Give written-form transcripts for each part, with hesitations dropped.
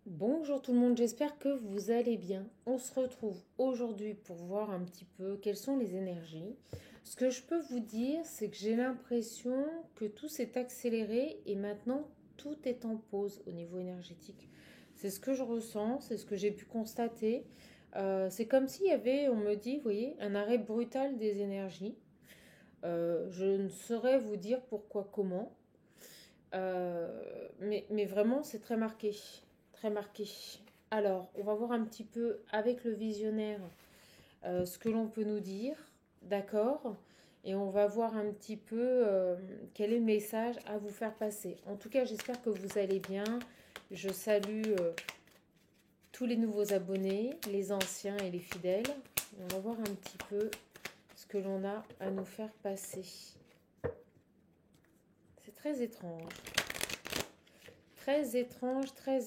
Bonjour tout le monde, j'espère que vous allez bien. On se retrouve aujourd'hui pour voir un petit peu quelles sont les énergies. Ce que je peux vous dire, c'est que j'ai l'impression que tout s'est accéléré et maintenant tout est en pause au niveau énergétique. C'est ce que je ressens, c'est ce que j'ai pu constater. C'est comme s'il y avait, on me dit, vous voyez, un arrêt brutal des énergies. Je ne saurais vous dire pourquoi, comment. Mais vraiment, c'est très marqué. Très marqué. Alors, on va voir un petit peu avec le visionnaire ce que l'on peut nous dire. D'accord. Et on va voir un petit peu quel est le message à vous faire passer. En tout cas, j'espère que vous allez bien. Je salue tous les nouveaux abonnés, les anciens et les fidèles. Et on va voir un petit peu ce que l'on a à nous faire passer. C'est très étrange. Très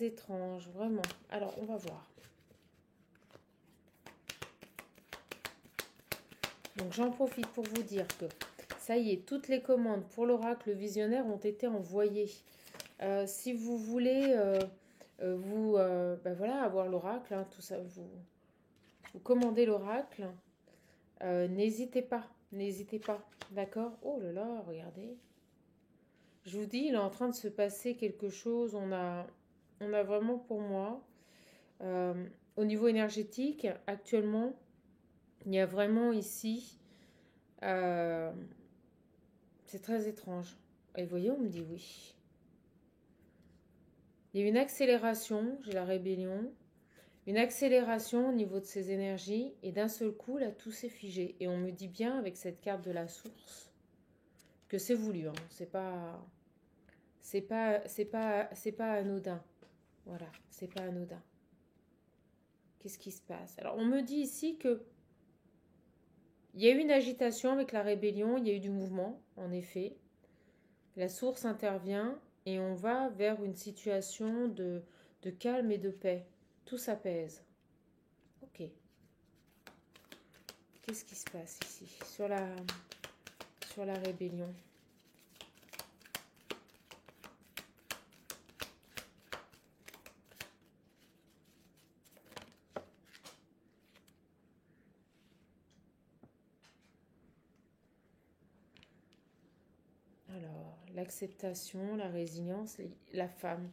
étrange, vraiment. Alors, on va voir. Donc, j'en profite pour vous dire que ça y est, toutes les commandes pour l'oracle visionnaire ont été envoyées. Si vous voulez ben voilà, avoir l'oracle, hein, tout ça, vous commandez l'oracle, n'hésitez pas, n'hésitez pas, d'accord. Oh là là, regardez. Je vous dis, il est en train de se passer quelque chose. On a vraiment pour moi, euh, au niveau énergétique, actuellement, il y a vraiment ici, euh, c'est très étrange. Et vous voyez, on me dit oui. Il y a une accélération, j'ai la rébellion, une accélération au niveau de ces énergies, et d'un seul coup, là, tout s'est figé. Et on me dit bien, avec cette carte de la source, que c'est voulu, hein. C'est pas anodin. Voilà, c'est pas anodin. Qu'est-ce qui se passe? Alors, on me dit ici que il y a eu une agitation avec la rébellion, il y a eu du mouvement, en effet. La source intervient et on va vers une situation de calme et de paix. Tout s'apaise. Ok. Qu'est-ce qui se passe ici sur la rébellion? Alors, l'acceptation, la résilience, la femme.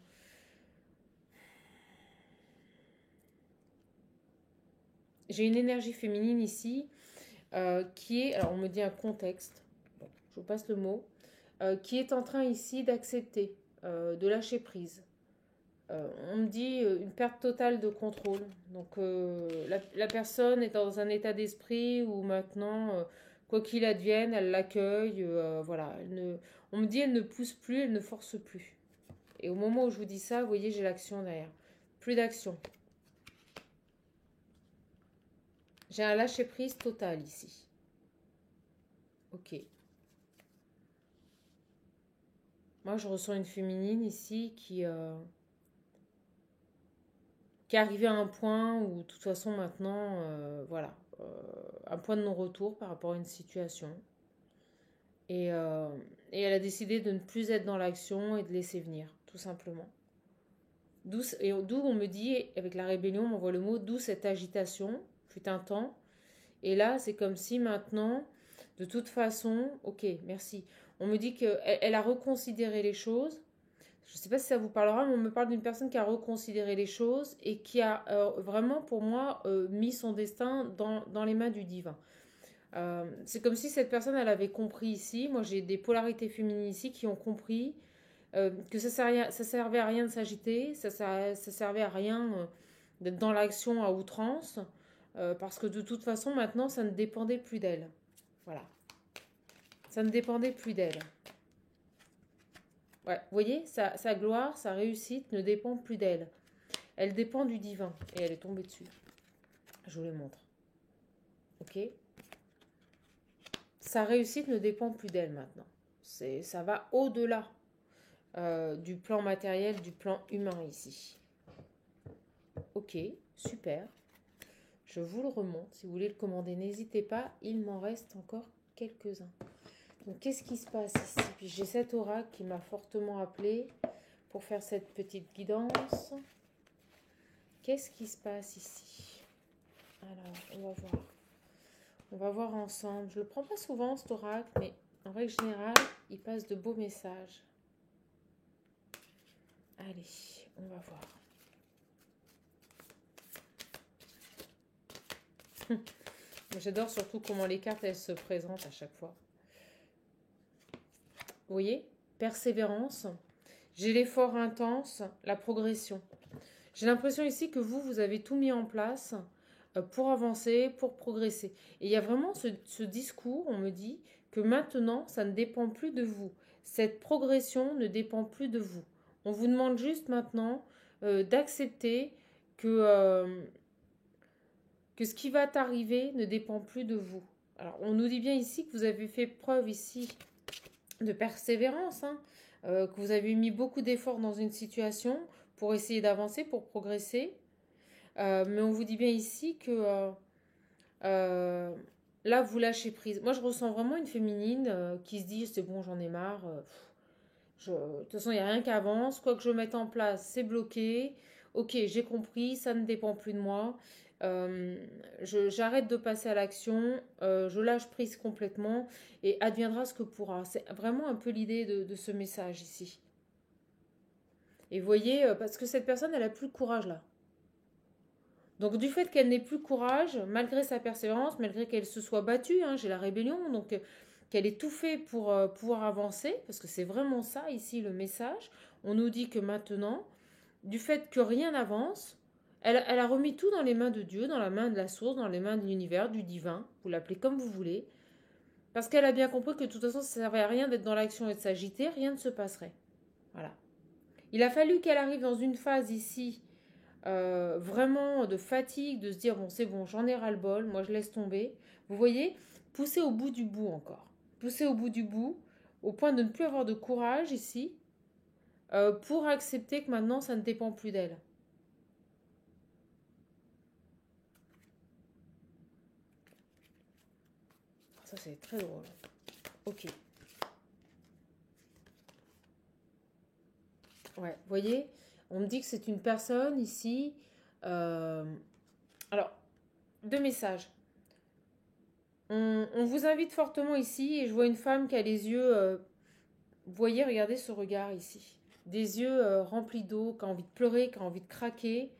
J'ai une énergie féminine ici qui est, alors on me dit un contexte, je vous passe le mot, qui est en train ici d'accepter, de lâcher prise. On me dit une perte totale de contrôle. Donc la personne est dans un état d'esprit où maintenant, quoi qu'il advienne, elle l'accueille. Voilà, on me dit elle ne pousse plus, elle ne force plus. Et au moment où je vous dis ça, vous voyez, j'ai l'action derrière. Plus d'action. J'ai un lâcher-prise total ici. Ok. Moi, je ressens une féminine ici qui est arrivée à un point où, de toute façon, maintenant, voilà, un point de non-retour par rapport à une situation. Et, euh, et elle a décidé de ne plus être dans l'action et de laisser venir, tout simplement. D'où on me dit, avec la rébellion, on m'envoie le mot, d'où cette agitation, fut un temps. Et là, c'est comme si maintenant, de toute façon, ok, merci. On me dit qu'elle a reconsidéré les choses. Je ne sais pas si ça vous parlera, mais on me parle d'une personne qui a reconsidéré les choses et qui a vraiment, pour moi, mis son destin dans les mains du divin. C'est comme si cette personne, elle avait compris ici. Moi, j'ai des polarités féminines ici qui ont compris que ça servait à rien de s'agiter, ça servait à rien d'être dans l'action à outrance, parce que de toute façon, maintenant, ça ne dépendait plus d'elle. Voilà. Ça ne dépendait plus d'elle. Ouais, vous voyez, sa gloire, sa réussite ne dépend plus d'elle. Elle dépend du divin. Et elle est tombée dessus. Je vous le montre. Ok. Sa réussite ne dépend plus d'elle maintenant. Ça va au-delà du plan matériel, du plan humain ici. Ok, super. Je vous le remonte. Si vous voulez le commander, n'hésitez pas. Il m'en reste encore quelques-uns. Donc, qu'est-ce qui se passe ici? Puis j'ai cet oracle qui m'a fortement appelé pour faire cette petite guidance. Qu'est-ce qui se passe ici? Alors, on va voir. On va voir ensemble. Je ne le prends pas souvent, cet oracle, mais en règle générale, il passe de beaux messages. Allez, on va voir. J'adore surtout comment les cartes, elles se présentent à chaque fois. Vous voyez? Persévérance. J'ai l'effort intense, la progression. J'ai l'impression ici que vous avez tout mis en place pour avancer, pour progresser. Et il y a vraiment ce discours, on me dit, que maintenant, ça ne dépend plus de vous. Cette progression ne dépend plus de vous. On vous demande juste maintenant d'accepter que ce qui va t'arriver ne dépend plus de vous. Alors, on nous dit bien ici que vous avez fait preuve ici de persévérance, hein, que vous avez mis beaucoup d'efforts dans une situation pour essayer d'avancer, pour progresser. Mais on vous dit bien ici que là, vous lâchez prise. Moi, je ressens vraiment une féminine qui se dit, c'est bon, j'en ai marre. De toute façon, il n'y a rien qui avance. Quoi que je mette en place, c'est bloqué. Ok, j'ai compris, ça ne dépend plus de moi. J'arrête de passer à l'action, je lâche prise complètement et adviendra ce que pourra. C'est vraiment un peu l'idée de ce message ici. Et vous voyez, parce que cette personne, elle n'a plus le courage là. Donc du fait qu'elle n'ait plus courage, malgré sa persévérance, malgré qu'elle se soit battue, hein, j'ai la rébellion, donc qu'elle ait tout fait pour pouvoir avancer, parce que c'est vraiment ça ici le message. On nous dit que maintenant, du fait que rien n'avance, elle a remis tout dans les mains de Dieu, dans la main de la source, dans les mains de l'univers, du divin, vous l'appelez comme vous voulez, parce qu'elle a bien compris que de toute façon, ça ne servait à rien d'être dans l'action et de s'agiter, rien ne se passerait. Voilà. Il a fallu qu'elle arrive dans une phase ici, vraiment de fatigue, de se dire, bon, c'est bon, j'en ai ras-le-bol, moi je laisse tomber. Vous voyez, pousser au bout du bout encore. Pousser au bout du bout, au point de ne plus avoir de courage ici, pour accepter que maintenant, ça ne dépend plus d'elle. Ça, c'est très drôle. Ok. Ouais, vous voyez, on me dit que c'est une personne ici. Alors, deux messages. On vous invite fortement ici, et je vois une femme qui a les yeux. Vous voyez, regardez ce regard ici. Des yeux remplis d'eau, qui a envie de pleurer, qui a envie de craquer.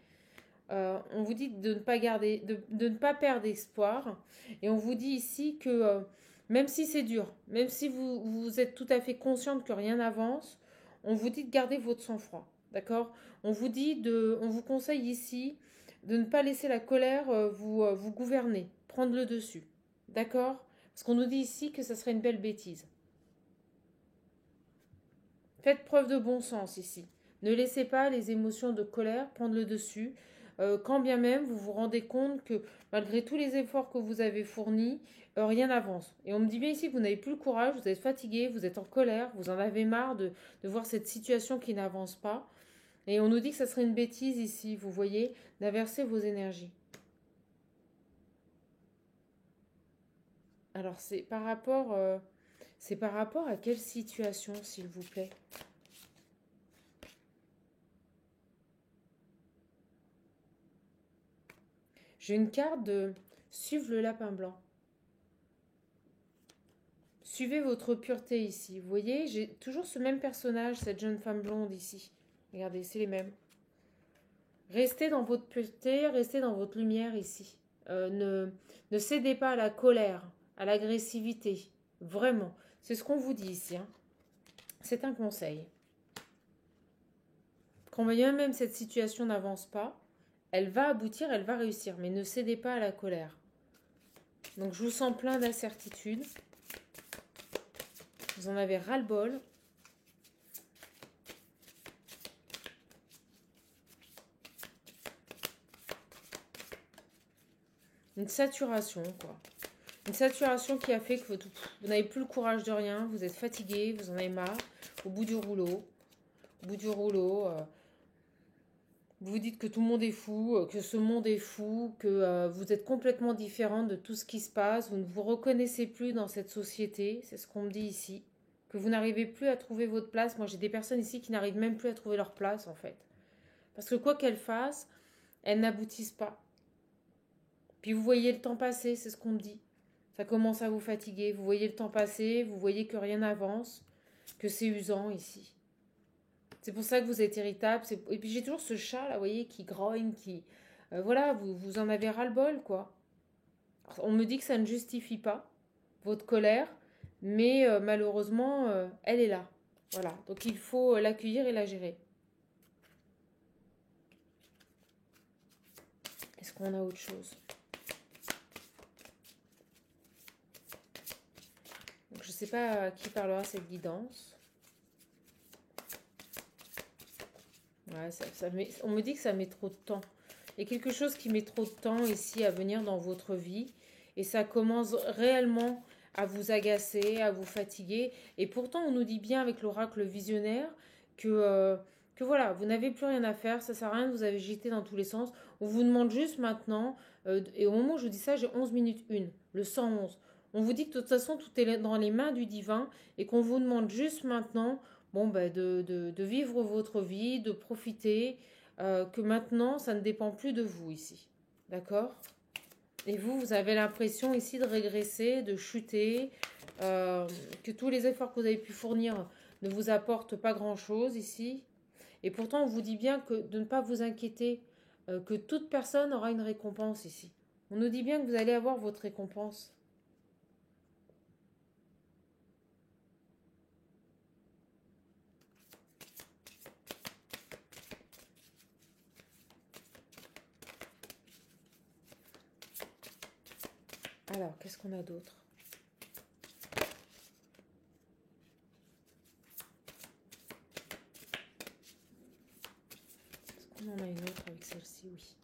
On vous dit de ne pas garder, de ne pas perdre espoir. Et on vous dit ici que même si c'est dur, même si vous êtes tout à fait consciente que rien n'avance, on vous dit de garder votre sang-froid. D'accord? On vous conseille ici de ne pas laisser la colère vous gouverner, prendre le dessus. D'accord? Parce qu'on nous dit ici que ça serait une belle bêtise. Faites preuve de bon sens ici. Ne laissez pas les émotions de colère prendre le dessus, quand bien même vous vous rendez compte que malgré tous les efforts que vous avez fournis, rien n'avance. Et on me dit bien ici que vous n'avez plus le courage, vous êtes fatigué, vous êtes en colère, vous en avez marre de voir cette situation qui n'avance pas. Et on nous dit que ça serait une bêtise ici, vous voyez, d'inverser vos énergies. Alors c'est par rapport à quelle situation, s'il vous plaît? J'ai une carte de suivre le lapin blanc. Suivez votre pureté ici. Vous voyez, j'ai toujours ce même personnage, cette jeune femme blonde ici. Regardez, c'est les mêmes. Restez dans votre pureté, restez dans votre lumière ici. Ne cédez pas à la colère, à l'agressivité. Vraiment. C'est ce qu'on vous dit ici. Hein. C'est un conseil. Quand bien même cette situation n'avance pas, elle va aboutir, elle va réussir. Mais ne cédez pas à la colère. Donc je vous sens plein d'incertitudes. Vous en avez ras-le-bol. Une saturation, quoi. Une saturation qui a fait que vous n'avez plus le courage de rien, vous êtes fatigué, vous en avez marre, au bout du rouleau. Au bout du rouleau, vous vous dites que tout le monde est fou, que ce monde est fou, que vous êtes complètement différent de tout ce qui se passe, vous ne vous reconnaissez plus dans cette société, c'est ce qu'on me dit ici, que vous n'arrivez plus à trouver votre place. Moi, j'ai des personnes ici qui n'arrivent même plus à trouver leur place, en fait. Parce que quoi qu'elles fassent, elles n'aboutissent pas. Puis vous voyez le temps passer, c'est ce qu'on me dit. Ça commence à vous fatiguer. Vous voyez le temps passer, vous voyez que rien n'avance, que c'est usant ici. C'est pour ça que vous êtes irritable. Et puis j'ai toujours ce chat là, vous voyez, qui grogne, qui... voilà, vous en avez ras-le-bol, quoi. Alors, on me dit que ça ne justifie pas votre colère, mais malheureusement, elle est là. Voilà, donc il faut l'accueillir et la gérer. Est-ce qu'on a autre chose? Donc, je ne sais pas à qui parlera cette guidance. Ouais, on me dit que ça met trop de temps. Il y a quelque chose qui met trop de temps ici à venir dans votre vie. Et ça commence réellement à vous agacer, à vous fatiguer. Et pourtant, on nous dit bien avec l'oracle visionnaire que voilà, vous n'avez plus rien à faire, ça ne sert à rien de vous agiter dans tous les sens. On vous demande juste maintenant, et au moment où je vous dis ça, j'ai 11 minutes 1, le 111. On vous dit que de toute façon, tout est dans les mains du divin et qu'on vous demande juste maintenant bon, ben de vivre votre vie, de profiter, que maintenant, ça ne dépend plus de vous ici. D'accord? Et vous avez l'impression ici de régresser, de chuter, que tous les efforts que vous avez pu fournir ne vous apportent pas grand-chose ici. Et pourtant, on vous dit bien que de ne pas vous inquiéter, que toute personne aura une récompense ici. On nous dit bien que vous allez avoir votre récompense. Alors, qu'est-ce qu'on a d'autre? Est-ce qu'on en a une autre avec celle-ci? Oui.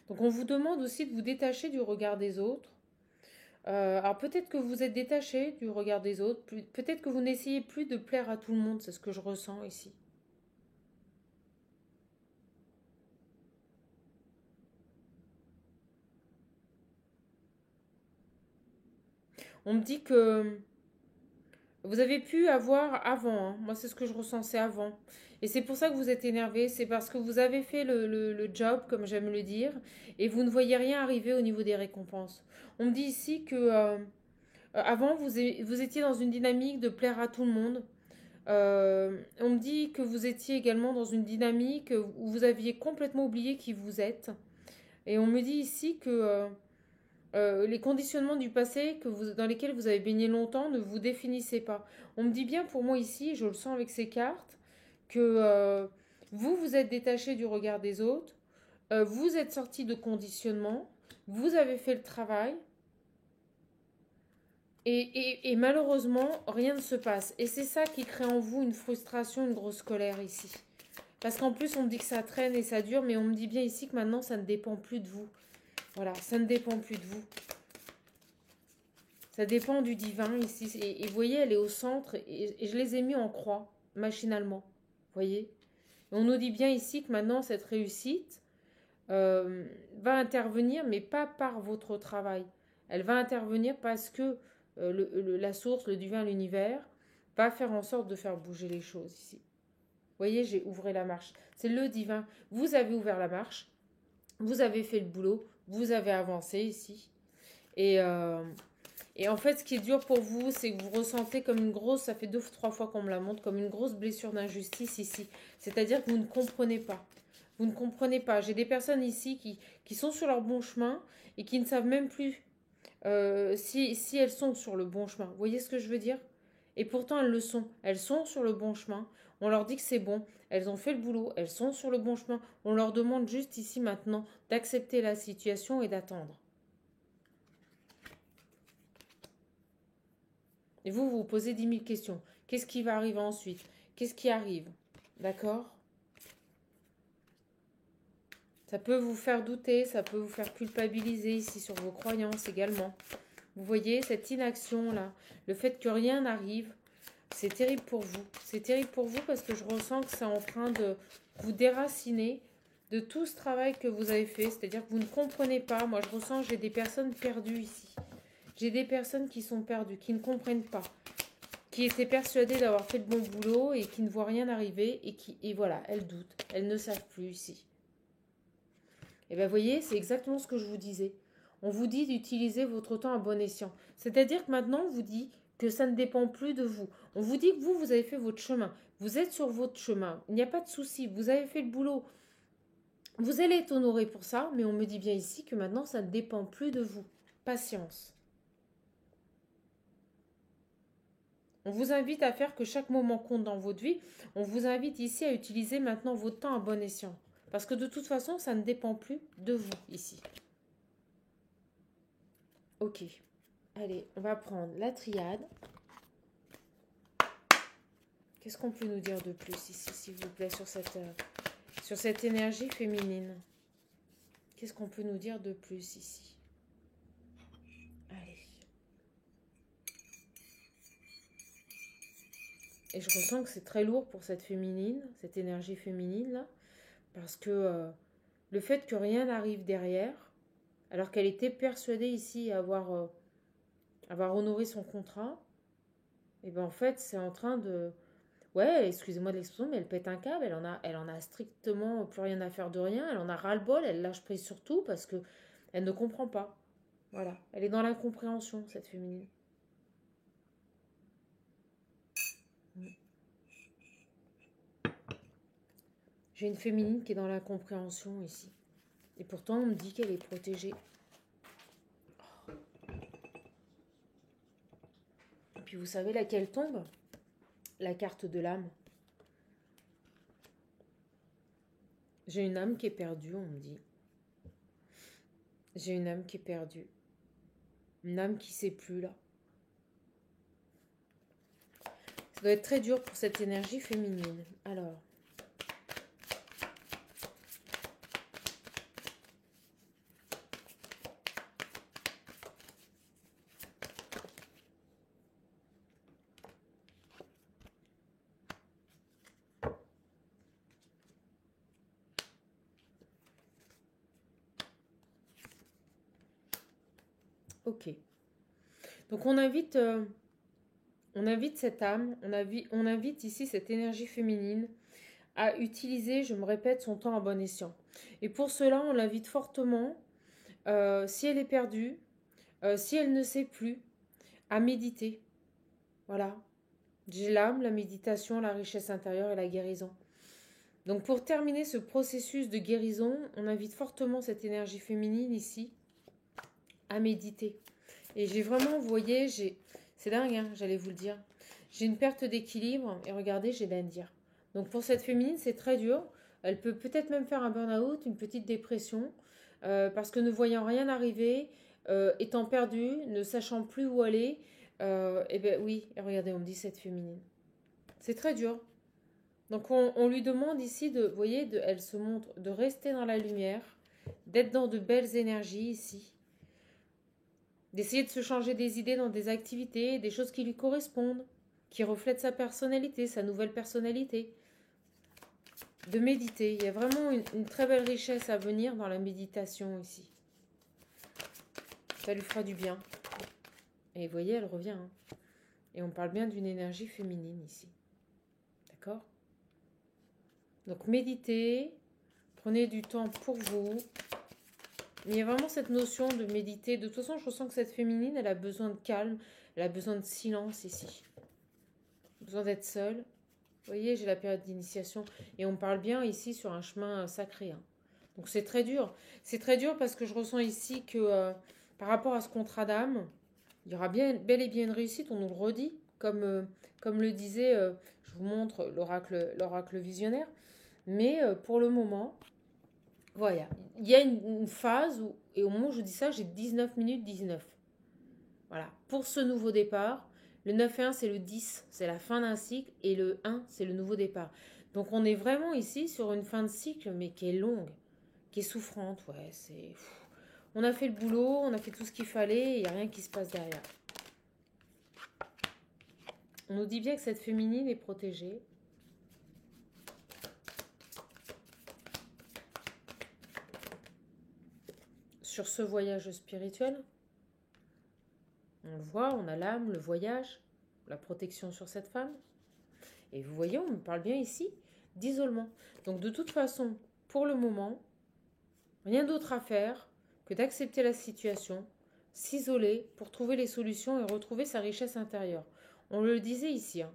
Donc, on vous demande aussi de vous détacher du regard des autres. Alors, peut-être que vous êtes détaché du regard des autres. Peut-être que vous n'essayez plus de plaire à tout le monde. C'est ce que je ressens ici. On me dit que vous avez pu avoir avant, hein. Moi c'est ce que je ressentais avant. Et c'est pour ça que vous êtes énervé, c'est parce que vous avez fait le job, comme j'aime le dire, et vous ne voyez rien arriver au niveau des récompenses. On me dit ici que avant vous étiez dans une dynamique de plaire à tout le monde. On me dit que vous étiez également dans une dynamique où vous aviez complètement oublié qui vous êtes. Et on me dit ici que les conditionnements du passé dans lesquels vous avez baigné longtemps ne vous définissaient pas. On me dit bien pour moi ici, je le sens avec ces cartes, que vous êtes détaché du regard des autres, vous êtes sorti de conditionnement, vous avez fait le travail, et malheureusement, rien ne se passe. Et c'est ça qui crée en vous une frustration, une grosse colère ici. Parce qu'en plus, on me dit que ça traîne et ça dure, mais on me dit bien ici que maintenant, ça ne dépend plus de vous. Voilà, ça ne dépend plus de vous. Ça dépend du divin ici. Et vous voyez, elle est au centre et je les ai mis en croix, machinalement. Vous voyez? Et on nous dit bien ici que maintenant, cette réussite va intervenir, mais pas par votre travail. Elle va intervenir parce que la source, le divin, l'univers, va faire en sorte de faire bouger les choses ici. Vous voyez, j'ai ouvert la marche. C'est le divin. Vous avez ouvert la marche. Vous avez fait le boulot. Vous avez avancé ici. Et en fait, ce qui est dur pour vous, c'est que vous ressentez comme une grosse, ça fait 2 ou 3 fois qu'on me la montre, comme une grosse blessure d'injustice ici. C'est-à-dire que vous ne comprenez pas. Vous ne comprenez pas. J'ai des personnes ici qui sont sur leur bon chemin et qui ne savent même plus si elles sont sur le bon chemin. Vous voyez ce que je veux dire? Et pourtant, elles le sont. Elles sont sur le bon chemin. On leur dit que c'est bon. Elles ont fait le boulot. Elles sont sur le bon chemin. On leur demande juste ici maintenant d'accepter la situation et d'attendre. Et vous vous posez 10 000 questions. Qu'est-ce qui va arriver ensuite? Qu'est-ce qui arrive? D'accord? Ça peut vous faire douter, ça peut vous faire culpabiliser ici sur vos croyances également. Vous voyez, cette inaction-là, le fait que rien n'arrive, c'est terrible pour vous. C'est terrible pour vous parce que je ressens que c'est en train de vous déraciner de tout ce travail que vous avez fait. C'est-à-dire que vous ne comprenez pas. Moi, je ressens que j'ai des personnes perdues ici. J'ai des personnes qui sont perdues, qui ne comprennent pas, qui était persuadée d'avoir fait le bon boulot et qui ne voit rien arriver et voilà, elles doutent, elles ne savent plus ici. Et bien, vous voyez, c'est exactement ce que je vous disais. On vous dit d'utiliser votre temps à bon escient. C'est-à-dire que maintenant, on vous dit que ça ne dépend plus de vous. On vous dit que vous avez fait votre chemin. Vous êtes sur votre chemin. Il n'y a pas de souci. Vous avez fait le boulot. Vous allez être honoré pour ça, mais on me dit bien ici que maintenant, ça ne dépend plus de vous. Patience. On vous invite à faire que chaque moment compte dans votre vie. On vous invite ici à utiliser maintenant votre temps à bon escient. Parce que de toute façon, ça ne dépend plus de vous ici. Ok. Allez, on va prendre la triade. Qu'est-ce qu'on peut nous dire de plus ici, s'il vous plaît, sur cette énergie féminine? Qu'est-ce qu'on peut nous dire de plus ici? Allez. Et je ressens que c'est très lourd pour cette féminine, cette énergie féminine là, parce que le fait que rien n'arrive derrière, alors qu'elle était persuadée ici avoir honoré son contrat, et bien en fait c'est en train de... Ouais, excusez-moi de l'expression, mais elle pète un câble, elle en a strictement plus rien à faire de rien, elle en a ras-le-bol, elle lâche prise sur tout parce que elle ne comprend pas. Voilà, elle est dans l'incompréhension, cette féminine. J'ai une féminine qui est dans l'incompréhension ici. Et pourtant, on me dit qu'elle est protégée. Et puis vous savez laquelle tombe? La carte de l'âme. J'ai une âme qui est perdue, on me dit. J'ai une âme qui est perdue. Une âme qui ne sait plus là. Ça doit être très dur pour cette énergie féminine. Alors. Ok. Donc on invite cette âme, on invite ici cette énergie féminine à utiliser, je me répète, son temps à bon escient. Et pour cela, on l'invite fortement, si elle est perdue, si elle ne sait plus, à méditer. Voilà. J'ai l'âme, la méditation, la richesse intérieure et la guérison. Donc pour terminer ce processus de guérison, on invite fortement cette énergie féminine ici à méditer. Et j'ai vraiment, vous voyez, c'est dingue, hein, j'allais vous le dire. J'ai une perte d'équilibre et regardez, j'ai l'Indien. Donc pour cette féminine, c'est très dur. Elle peut peut-être même faire un burn-out, une petite dépression, parce que ne voyant rien arriver, étant perdue, ne sachant plus où aller, et ben oui, et regardez, on me dit cette féminine. C'est très dur. Donc on lui demande ici de, vous voyez, elle se montre, de rester dans la lumière, d'être dans de belles énergies ici. D'essayer de se changer des idées dans des activités, des choses qui lui correspondent, qui reflètent sa personnalité, sa nouvelle personnalité. De méditer. Il y a vraiment une très belle richesse à venir dans la méditation ici. Ça lui fera du bien. Et vous voyez, elle revient. Hein. Et on parle bien d'une énergie féminine ici. D'accord? Donc méditez, prenez du temps pour vous. Mais il y a vraiment cette notion de méditer. De toute façon, je ressens que cette féminine, elle a besoin de calme, elle a besoin de silence ici. Besoin d'être seule. Vous voyez, j'ai la période d'initiation. Et on parle bien ici sur un chemin sacré. Hein. Donc c'est très dur. C'est très dur parce que je ressens ici que par rapport à ce contrat d'âme, il y aura bel et bien une réussite, on nous le redit. Comme le disait, je vous montre l'oracle visionnaire. Mais pour le moment, voilà, il y a une phase où, et au moment où je dis ça, j'ai 19 minutes 19. Voilà, pour ce nouveau départ, le 9 et 1, c'est le 10, c'est la fin d'un cycle, et le 1, c'est le nouveau départ. Donc on est vraiment ici sur une fin de cycle, mais qui est longue, qui est souffrante, ouais, c'est... On a fait le boulot, on a fait tout ce qu'il fallait, il n'y a rien qui se passe derrière. On nous dit bien que cette féminine est protégée. Sur ce voyage spirituel, on le voit, on a l'âme, le voyage. la protection sur cette femme. Et vous voyez, on me parle bien ici d'isolement. Donc de toute façon, pour le moment, rien d'autre à faire que d'accepter la situation, s'isoler pour trouver les solutions et retrouver sa richesse intérieure. On le disait ici. Hein.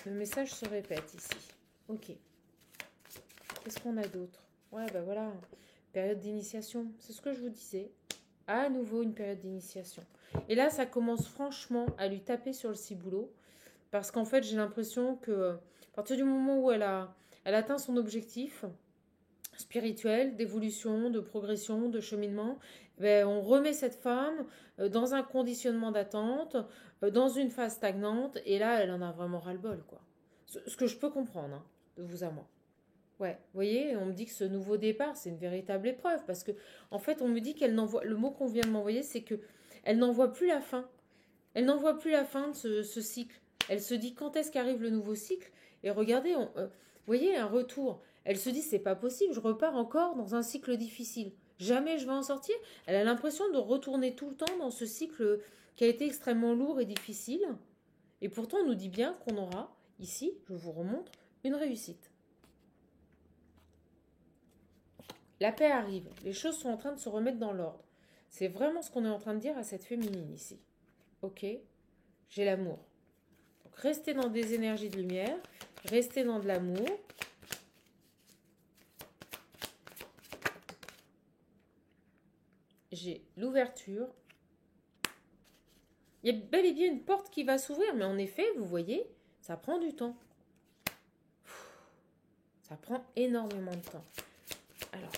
Le message se répète ici. Ok. Qu'est-ce qu'on a d'autre? Ouais, ben voilà. Période d'initiation. C'est ce que je vous disais. À nouveau, une période d'initiation. Et là, ça commence franchement à lui taper sur le ciboulot. Parce qu'en fait, j'ai l'impression que à partir du moment où elle atteint son objectif spirituel, d'évolution, de progression, de cheminement, ben, on remet cette femme dans un conditionnement d'attente, dans une phase stagnante, et là, elle en a vraiment ras-le-bol, quoi. Ce que je peux comprendre, hein, de vous à moi. Ouais, vous voyez, on me dit que ce nouveau départ, c'est une véritable épreuve, parce que, en fait, on me dit qu'elle n'envoie, le mot qu'on vient de m'envoyer, c'est que elle n'en voit plus la fin. Elle n'en voit plus la fin de ce cycle. Elle se dit quand est-ce qu'arrive le nouveau cycle. Et regardez, vous voyez, un retour. Elle se dit c'est pas possible, je repars encore dans un cycle difficile. Jamais je vais en sortir. Elle a l'impression de retourner tout le temps dans ce cycle qui a été extrêmement lourd et difficile. Et pourtant, on nous dit bien qu'on aura, ici, je vous remontre, une réussite. La paix arrive. Les choses sont en train de se remettre dans l'ordre. C'est vraiment ce qu'on est en train de dire à cette féminine ici. Ok, j'ai l'amour. Donc restez dans des énergies de lumière, restez dans de l'amour. J'ai l'ouverture. Il y a bel et bien une porte qui va s'ouvrir, mais en effet, vous voyez, ça prend du temps. Ça prend énormément de temps. Alors.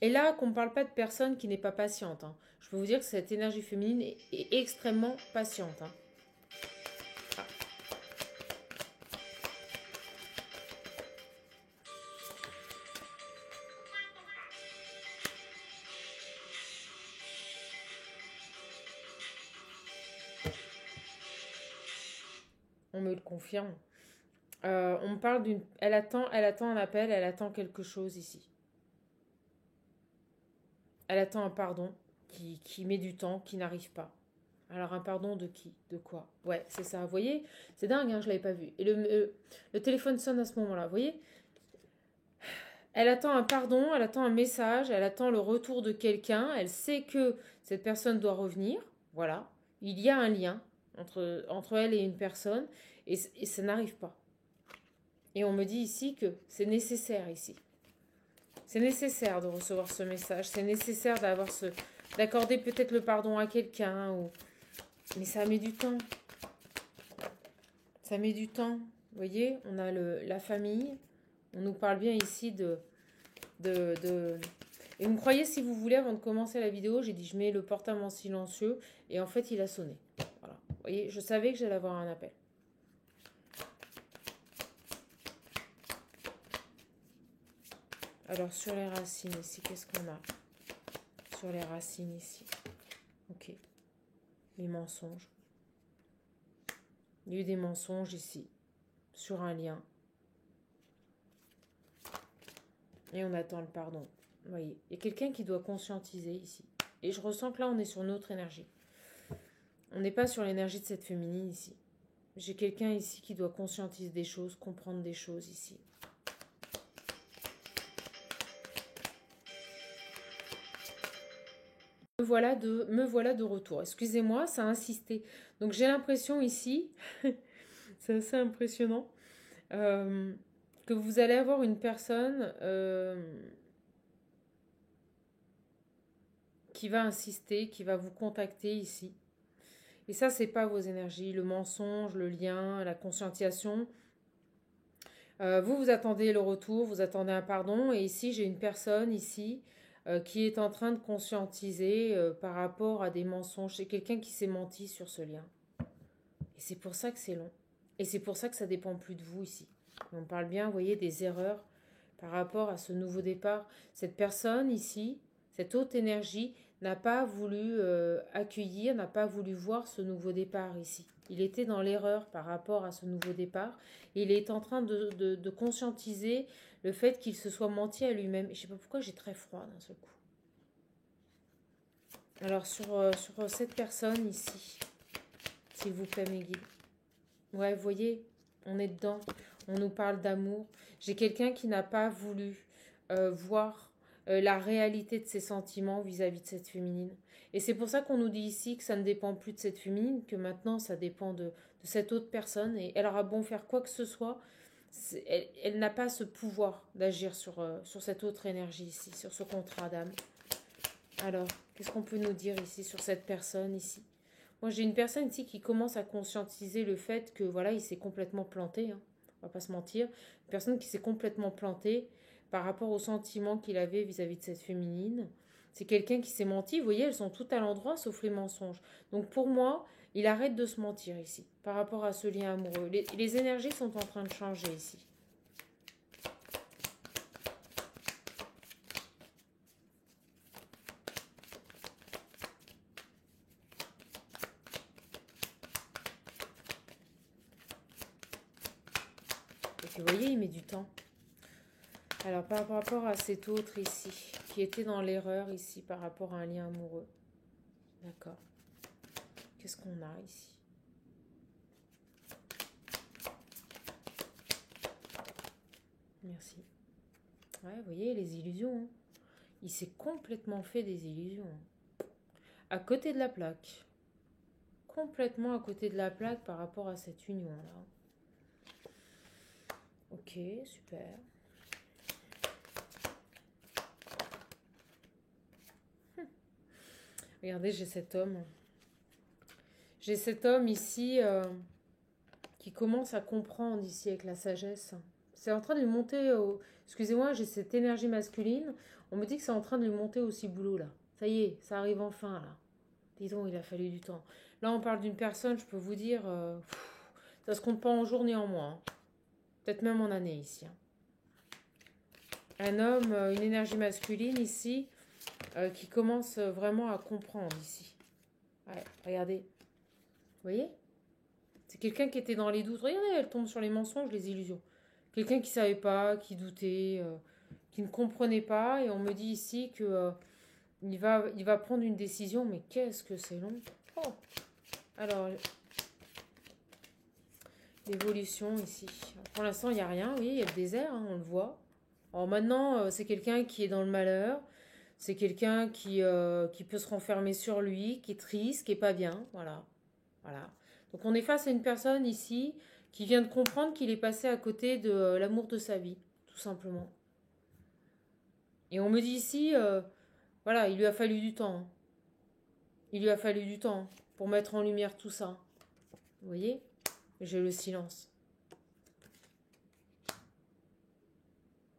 Et là, qu'on ne parle pas de personne qui n'est pas patiente. Hein. Je peux vous dire que cette énergie féminine est extrêmement patiente. Hein. Ah. On me le confirme. On me parle d'une... Elle attend un appel, elle attend quelque chose ici. Elle attend un pardon qui met du temps, qui n'arrive pas. Alors un pardon de qui? De quoi? Ouais, c'est ça. Vous voyez? C'est dingue, hein, je ne l'avais pas vu. Et le téléphone sonne à ce moment-là. Vous voyez? Elle attend un pardon, elle attend un message, elle attend le retour de quelqu'un. Elle sait que cette personne doit revenir. Voilà. Il y a un lien entre elle et une personne. Et ça n'arrive pas. Et on me dit ici que c'est nécessaire ici. C'est nécessaire de recevoir ce message. C'est nécessaire d'accorder peut-être le pardon à quelqu'un. Mais ça met du temps. Ça met du temps. Vous voyez, on a la famille. On nous parle bien ici de... Et vous me croyez, si vous voulez, avant de commencer la vidéo, j'ai dit je mets le portable en silencieux. Et en fait, il a sonné. Voilà. Vous voyez, je savais que j'allais avoir un appel. Alors, sur les racines ici, qu'est-ce qu'on a? Sur les racines ici. Ok. Les mensonges. Il y a eu des mensonges ici. Sur un lien. Et on attend le pardon. Vous voyez, il y a quelqu'un qui doit conscientiser ici. Et je ressens que là, on est sur notre énergie. On n'est pas sur l'énergie de cette féminine ici. J'ai quelqu'un ici qui doit conscientiser des choses, comprendre des choses ici. Me voilà de retour. Excusez-moi, ça a insisté. Donc j'ai l'impression ici, c'est assez impressionnant, que vous allez avoir une personne qui va insister, qui va vous contacter ici. Et ça, c'est pas vos énergies, le mensonge, le lien, la conscientisation. Vous attendez le retour, vous attendez un pardon. Et ici, j'ai une personne ici qui est en train de conscientiser par rapport à des mensonges. C'est quelqu'un qui s'est menti sur ce lien. Et c'est pour ça que c'est long. Et c'est pour ça que ça dépend plus de vous ici. On parle bien, vous voyez, des erreurs par rapport à ce nouveau départ. Cette personne ici, cette haute énergie, n'a pas voulu accueillir, n'a pas voulu voir ce nouveau départ ici. Il était dans l'erreur par rapport à ce nouveau départ. Et il est en train de conscientiser le fait qu'il se soit menti à lui-même. Et je ne sais pas pourquoi j'ai très froid d'un seul coup. Alors, sur cette personne ici, s'il vous plaît, mes guides. Ouais, vous voyez, on est dedans. On nous parle d'amour. J'ai quelqu'un qui n'a pas voulu voir la réalité de ses sentiments vis-à-vis de cette féminine. Et c'est pour ça qu'on nous dit ici que ça ne dépend plus de cette féminine, que maintenant ça dépend de cette autre personne. Et elle aura bon faire quoi que ce soit, elle n'a pas ce pouvoir d'agir sur cette autre énergie ici, sur ce contrat d'âme. Alors, qu'est-ce qu'on peut nous dire ici sur cette personne ici? Moi, j'ai une personne ici qui commence à conscientiser le fait que, voilà, il s'est complètement planté, hein, on va pas se mentir. Une personne qui s'est complètement plantée par rapport aux sentiments qu'il avait vis-à-vis de cette féminine. C'est quelqu'un qui s'est menti. Vous voyez, elles sont toutes à l'endroit sauf les mensonges. Donc, pour moi, il arrête de se mentir ici par rapport à ce lien amoureux. Les énergies sont en train de changer ici. Et puis, vous voyez, il met du temps. Alors, par rapport à cet autre ici, qui était dans l'erreur ici par rapport à un lien amoureux. D'accord. Qu'est-ce qu'on a ici? Merci. Ouais, vous voyez, les illusions. Hein. Il s'est complètement fait des illusions. Hein. À côté de la plaque. Complètement à côté de la plaque par rapport à cette union-là. Ok, super. Regardez, j'ai cet homme. J'ai cet homme ici qui commence à comprendre ici avec la sagesse. C'est en train de lui monter... Excusez-moi, j'ai cette énergie masculine. On me dit que c'est en train de lui monter au ciboulot, là. Ça y est, ça arrive enfin, là. Disons, il a fallu du temps. Là, on parle d'une personne, je peux vous dire... ça se compte pas en jours ni en mois. Hein. Peut-être même en années, ici. Hein. Un homme, une énergie masculine, ici, qui commence vraiment à comprendre, ici. Ouais, regardez. Vous voyez? C'est quelqu'un qui était dans les doutes. Regardez, elle tombe sur les mensonges, les illusions. Quelqu'un qui savait pas, qui doutait, qui ne comprenait pas. Et on me dit ici que il va prendre une décision. Mais qu'est-ce que c'est long. Oh. Alors, l'évolution ici. Pour l'instant, il n'y a rien. Oui, il y a le désert, hein, on le voit. Alors maintenant, c'est quelqu'un qui est dans le malheur. C'est quelqu'un qui peut se renfermer sur lui, qui est triste, qui est pas bien. Voilà. Voilà. Donc on est face à une personne ici qui vient de comprendre qu'il est passé à côté de l'amour de sa vie, tout simplement. Et on me dit ici, voilà, il lui a fallu du temps. Hein. Il lui a fallu du temps pour mettre en lumière tout ça. Vous voyez? J'ai le silence.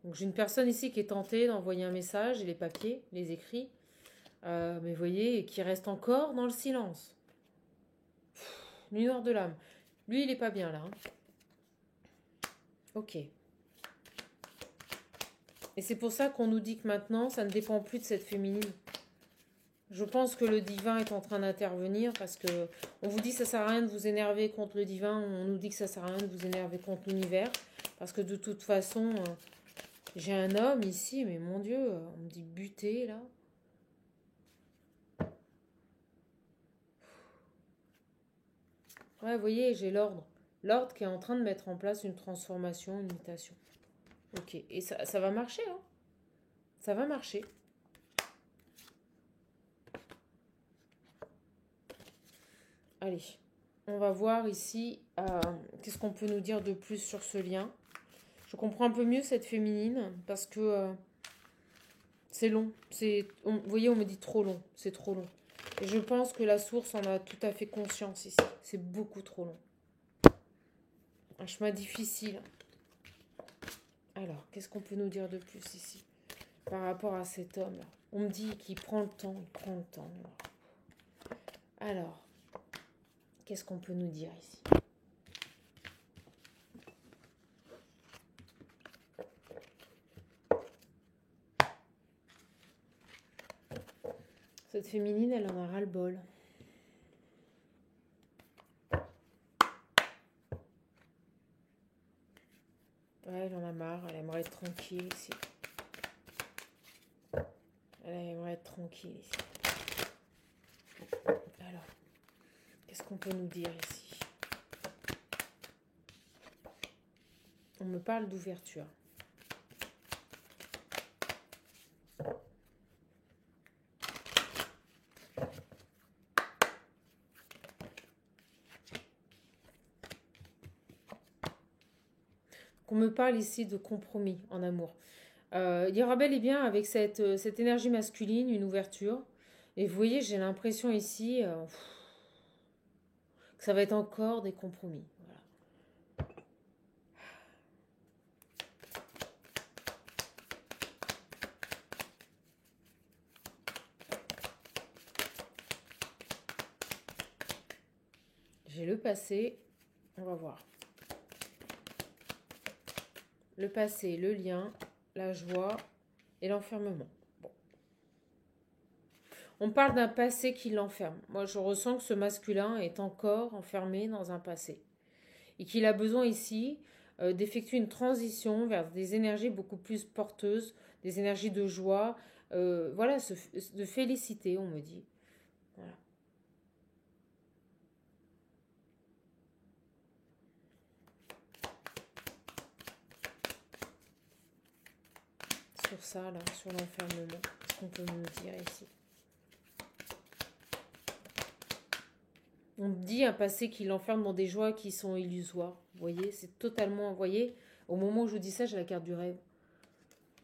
Donc j'ai une personne ici qui est tentée d'envoyer un message, et les papiers, les écrits, mais vous voyez, qui reste encore dans le silence. Lueur de l'âme. Lui, il est pas bien là. Hein. Ok. Et c'est pour ça qu'on nous dit que maintenant, ça ne dépend plus de cette féminine. Je pense que le divin est en train d'intervenir parce que on vous dit que ça sert à rien de vous énerver contre le divin, on nous dit que ça sert à rien de vous énerver contre l'univers parce que de toute façon, j'ai un homme ici, mais mon Dieu, on me dit buter là. Ouais, vous voyez, j'ai l'ordre. L'ordre qui est en train de mettre en place une transformation, une mutation. Ok, et ça va marcher, hein. Ça va marcher. Allez, on va voir ici qu'est-ce qu'on peut nous dire de plus sur ce lien. Je comprends un peu mieux cette féminine parce que c'est long. Vous voyez, on me dit trop long. C'est trop long. Et je pense que la source en a tout à fait conscience ici. C'est beaucoup trop long. Un chemin difficile. Alors, qu'est-ce qu'on peut nous dire de plus ici par rapport à cet homme-là? On me dit qu'il prend le temps, il prend le temps. Alors, qu'est-ce qu'on peut nous dire ici? Cette féminine, elle en a ras-le-bol. Ouais, elle en a marre, elle aimerait être tranquille ici. Elle aimerait être tranquille ici. Qu'est-ce qu'on peut nous dire ici? On me parle d'ouverture. On me parle ici de compromis en amour. Il y aura bel et bien avec cette énergie masculine une ouverture. Et vous voyez, j'ai l'impression ici que ça va être encore des compromis. Voilà. J'ai le passé, on va voir. Le passé, le lien, la joie et l'enfermement. Bon. On parle d'un passé qui l'enferme. Moi, je ressens que ce masculin est encore enfermé dans un passé. Et qu'il a besoin ici d'effectuer une transition vers des énergies beaucoup plus porteuses, des énergies de joie, voilà, de félicité, on me dit. Voilà. Sur ça, là, sur l'enfermement, qu'est-ce qu'on peut nous dire ici? On me dit un passé qui l'enferme dans des joies qui sont illusoires. Vous voyez, c'est totalement... Vous voyez, au moment où je vous dis ça, j'ai la carte du rêve.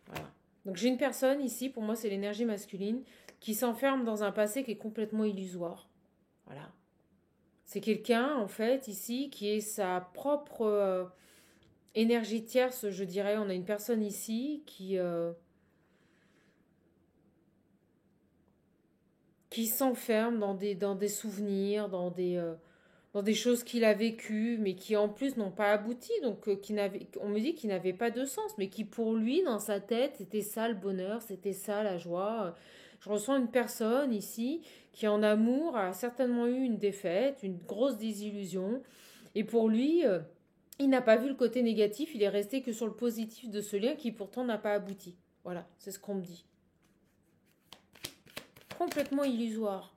Voilà. Donc j'ai une personne ici, pour moi c'est l'énergie masculine, qui s'enferme dans un passé qui est complètement illusoire. Voilà. C'est quelqu'un, en fait, ici, qui est sa propre énergie tierce, je dirais. On a une personne ici qui s'enferme dans des souvenirs, dans des choses qu'il a vécues, mais qui en plus n'ont pas abouti, donc on me dit qu'il n'avait pas de sens, mais qui pour lui, dans sa tête, c'était ça le bonheur, c'était ça la joie. Je ressens une personne ici qui en amour a certainement eu une défaite, une grosse désillusion, et pour lui, il n'a pas vu le côté négatif, il est resté que sur le positif de ce lien qui pourtant n'a pas abouti. Voilà, c'est ce qu'on me dit. Complètement illusoire.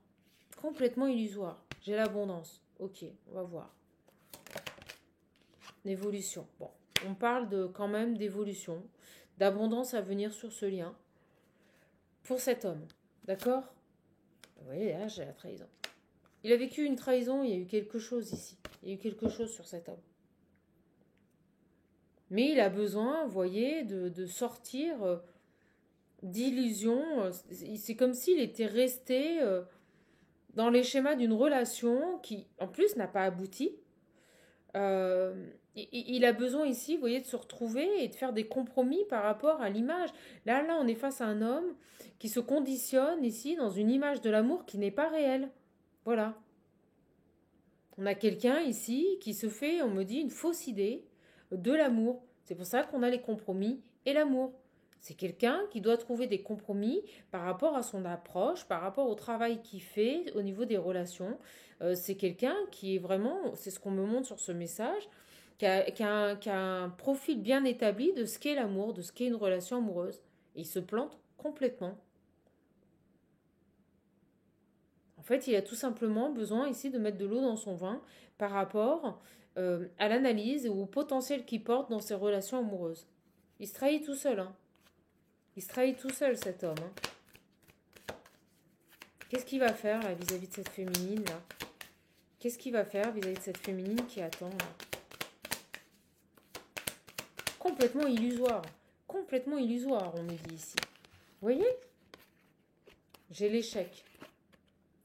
Complètement illusoire. J'ai l'abondance. Ok, on va voir. L'évolution. Bon, on parle quand même d'évolution, d'abondance à venir sur ce lien pour cet homme. D'accord? Vous voyez, là, j'ai la trahison. Il a vécu une trahison, il y a eu quelque chose ici. Il y a eu quelque chose sur cet homme. Mais il a besoin, vous voyez, de sortir d'illusions. C'est comme s'il était resté dans les schémas d'une relation qui, en plus, n'a pas abouti. Il a besoin ici, vous voyez, de se retrouver et de faire des compromis par rapport à l'image. Là, on est face à un homme qui se conditionne ici dans une image de l'amour qui n'est pas réelle. Voilà. On a quelqu'un ici qui se fait, on me dit, une fausse idée de l'amour. C'est pour ça qu'on a les compromis et l'amour. C'est quelqu'un qui doit trouver des compromis par rapport à son approche, par rapport au travail qu'il fait au niveau des relations. C'est quelqu'un qui est vraiment, c'est ce qu'on me montre sur ce message, qui a un profil bien établi de ce qu'est l'amour, de ce qu'est une relation amoureuse. Et il se plante complètement. En fait, il a tout simplement besoin ici de mettre de l'eau dans son vin par rapport à l'analyse et au potentiel qu'il porte dans ses relations amoureuses. Il se trahit tout seul. Hein. Il se trahit tout seul, cet homme. Hein. Qu'est-ce qu'il va faire là vis-à-vis de cette féminine là? Qu'est-ce qu'il va faire vis-à-vis de cette féminine qui attend là? Complètement illusoire. Complètement illusoire, on me dit ici. Vous voyez? J'ai l'échec.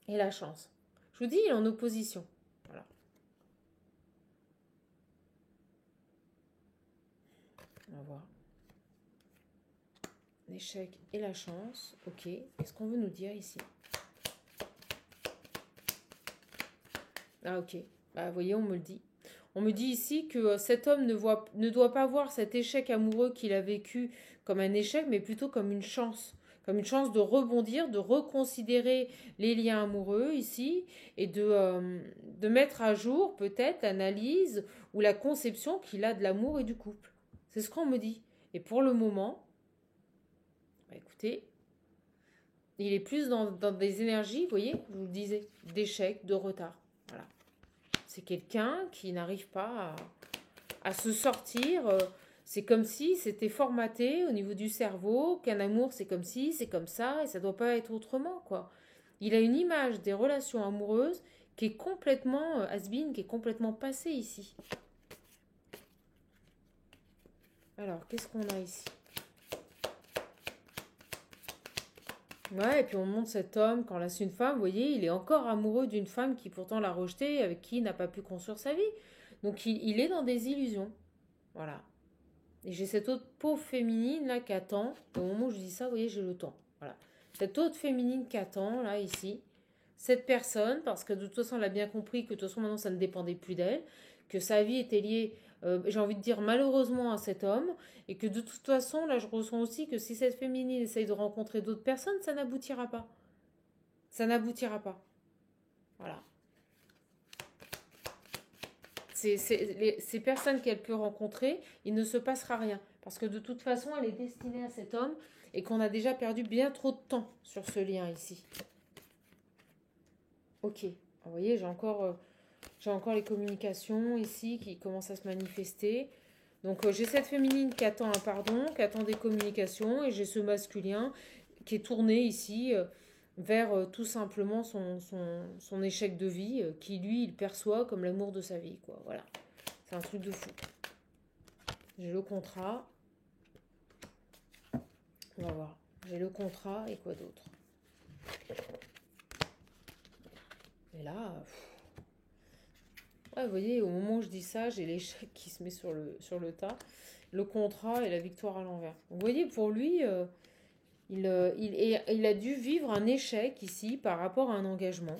Et la chance. Je vous dis, il est en opposition. Voilà. On va voir. L'échec et la chance. Ok. Qu'est-ce qu'on veut nous dire ici? Ah ok. Bah, vous voyez, on me le dit. On me dit ici que cet homme ne doit pas voir cet échec amoureux qu'il a vécu comme un échec, mais plutôt comme une chance. Comme une chance de rebondir, de reconsidérer les liens amoureux ici et de mettre à jour peut-être l'analyse ou la conception qu'il a de l'amour et du couple. C'est ce qu'on me dit. Et pour le moment, bah écoutez, il est plus dans des énergies, vous voyez, je vous le disais, d'échec, de retard. Voilà. C'est quelqu'un qui n'arrive pas à se sortir. C'est comme si c'était formaté au niveau du cerveau, qu'un amour c'est comme si, c'est comme ça, et ça doit pas être autrement, quoi. Il a une image des relations amoureuses qui est complètement has-been, qui est complètement passée ici. Alors, qu'est-ce qu'on a ici? Ouais, et puis on montre cet homme, quand là c'est une femme, vous voyez, il est encore amoureux d'une femme qui pourtant l'a rejeté, avec qui il n'a pas pu construire sa vie. Donc il est dans des illusions. Voilà. Et j'ai cette autre pauvre féminine là qui attend. Au moment où je dis ça, vous voyez, j'ai le temps. Voilà. Cette autre féminine qui attend, là, ici. Cette personne, parce que de toute façon, elle a bien compris que de toute façon, maintenant, ça ne dépendait plus d'elle. Que sa vie était liée, j'ai envie de dire, malheureusement à cet homme. Et que de toute façon, là, je ressens aussi que si cette féminine essaye de rencontrer d'autres personnes, ça n'aboutira pas. Ça n'aboutira pas. Voilà. Ces personnes qu'elle peut rencontrer, il ne se passera rien. Parce que de toute façon, elle est destinée à cet homme et qu'on a déjà perdu bien trop de temps sur ce lien ici. Ok. Vous voyez, j'ai encore les communications ici qui commencent à se manifester. Donc j'ai cette féminine qui attend un pardon, qui attend des communications, et j'ai ce masculin qui est tourné ici vers tout simplement son échec de vie, qui lui, il perçoit comme l'amour de sa vie, quoi. Voilà. C'est un truc de fou. J'ai le contrat. On va voir. J'ai le contrat et quoi d'autre? Et là, ouais, vous voyez, au moment où je dis ça, j'ai l'échec qui se met sur le tas. Le contrat et la victoire à l'envers. Vous voyez, pour lui, il a dû vivre un échec ici par rapport à un engagement